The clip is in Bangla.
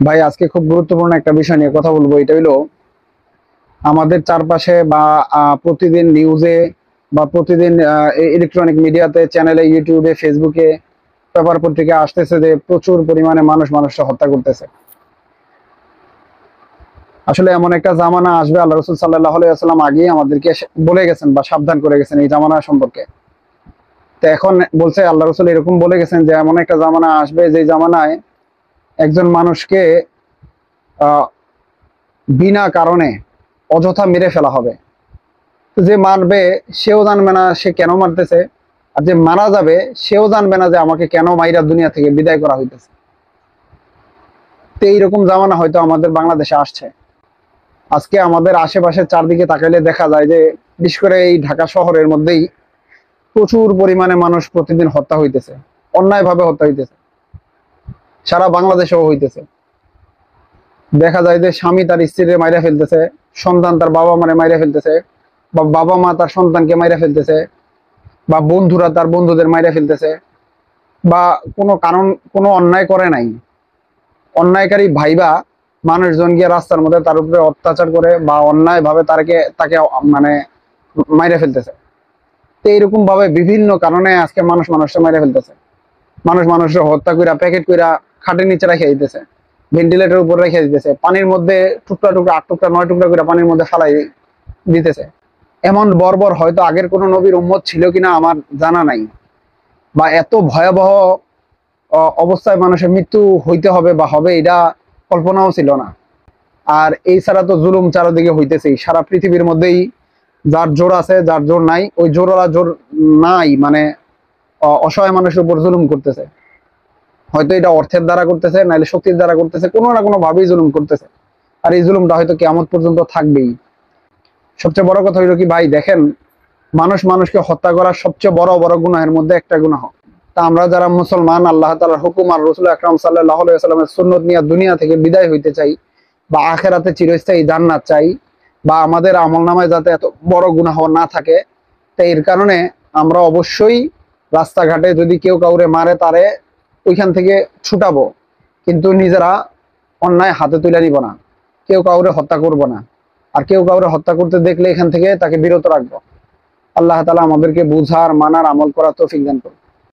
ভাই আজকে খুব গুরুত্বপূর্ণ একটা বিষয় নিয়ে কথা বলবো। এটা হলো আমাদের চারপাশে বা প্রতিদিন নিউজে বা প্রতিদিন ইলেকট্রনিক মিডিয়াতে, চ্যানেলে, ইউটিউবে, ফেসবুকে, পেপার পত্রিকা আসতেছে যে প্রচুর পরিমাণে মানুষকে হত্যা করতেছে। আসলে এমন একটা জামানা আসবে, আল্লাহ রসুল সাল্লাল্লাহু আলাইহি ওয়াসাল্লাম আগেই আমাদেরকে বলে গেছেন বা সাবধান করে গেছেন এই জামানা সম্পর্কে। তো এখন বলছে আল্লাহ রসুল এরকম বলে গেছেন যে এমন একটা জামানা আসবে যে জামানায় একজন মানুষকে আহ বিনা কারণে অযথা মেরে ফেলা হবে। যে মারবে সেও জানবে না সে কেন মারতেছে, আর যে মারা যাবে সেও জানবে না যে আমাকে কেন মাইরা দুনিয়া থেকে বিদায় করা হইতেছে। তো এইরকম জামানা হয়তো আমাদের বাংলাদেশে আসছে। আজকে আমাদের আশেপাশে চারদিকে তাকাইলে দেখা যায় যে বিশেষ করে এই ঢাকা শহরের মধ্যেই প্রচুর পরিমাণে মানুষ প্রতিদিন হত্যা হইতেছে, অন্যায়ভাবে হত্যা হইতেছে। সারা বাংলাদেশেও হইতেছে। দেখা যায় যে স্বামী তার স্ত্রীকে মাইরা ফেলতেছে, সন্তান তার বাবা মারে মাইরা ফেলতেছে, বা বাবা মা তার সন্তানকে মাইরা ফেলতেছে, বা বন্ধুরা তার বন্ধুদের মাইরা ফেলতেছে, বা কোনো কারণ কোনো অন্যায় করে নাই, অন্যায়কারী ভাইবা মানুষজন গিয়ে রাস্তার মধ্যে তার উপরে অত্যাচার করে বা অন্যায় ভাবে তাকে মানে মাইরা ফেলতেছে। তো এইরকম ভাবে বিভিন্ন কারণে আজকে মানুষকে মাইরা ফেলতেছে। মানুষের হত্যা কইরা প্যাকেট কইরা খাটের নিচে রেখে দিতেছে, ভেন্টিলেটর উপর রেখে দিতেছে, পানির মধ্যে টুকরা টুকরা 8 টুকরা 9 টুকরা করে পানির মধ্যে ফালাই দিতেছে। এমন বর্বর হয়তো আগের কোনো নবীর উম্মত ছিল কিনা আমার জানা নাই, বা এত ভয়াবহ অবস্থায় মানুষের মৃত্যু হইতে হবে বা হবে এটা কল্পনাও ছিল না। আর এই ছাড়া তো জুলুম চারদিকে হইতেছেই, সারা পৃথিবীর মধ্যেই যার জোর আছে যার জোর নাই, ওই জোরওয়ালা জোর নাই মানে অসহায় মানুষের উপর জুলুম করতেছে। হয়তো এটা অর্থের দ্বারা করতেছে, নাইলে শক্তির দ্বারা করতেছে, কোনো না কোনো ভাবেই জুলুম করতেছে। আর এই জুলুমটা হয়তো কিয়ামত পর্যন্ত থাকবেই। সবচেয়ে বড় কথা হইলো কি ভাই, দেখেন মানুষকে হত্যা করা সবচেয়ে বড় বড় গুনাহের মধ্যে একটা গুনাহ। তা আমরা যারা মুসলমান, আল্লাহ তাআলার হুকুম আর রাসূল আকরাম সাল্লাল্লাহু আলাইহি ওয়াসাল্লামের সুন্নাত নিয়ে দুনিয়া থেকে বিদায় হইতে চাই, বা আখিরাতে চিরস্থায়ী জান্নাত চাই, বা আমাদের আমলনামায় যাতে এত বড় গুনাহ না থাকে, তাই এর কারণে আমরা অবশ্যই রাস্তাঘাটে যদি কেউ কাউরে মারে তারে ওইখান থেকে ছুটাবো, কিন্তু নিজেরা অন্যায় হাতে তুলে নিব না। কেউ কাউরে হত্যা করব না, আর কেউ কাউরে হত্যা করতে দেখলে এখান থেকে তাকে বিরত রাখবো। আল্লাহ তাআলা আমাদেরকে বুঝার, মানার, আমল করার তৌফিক দান করুন।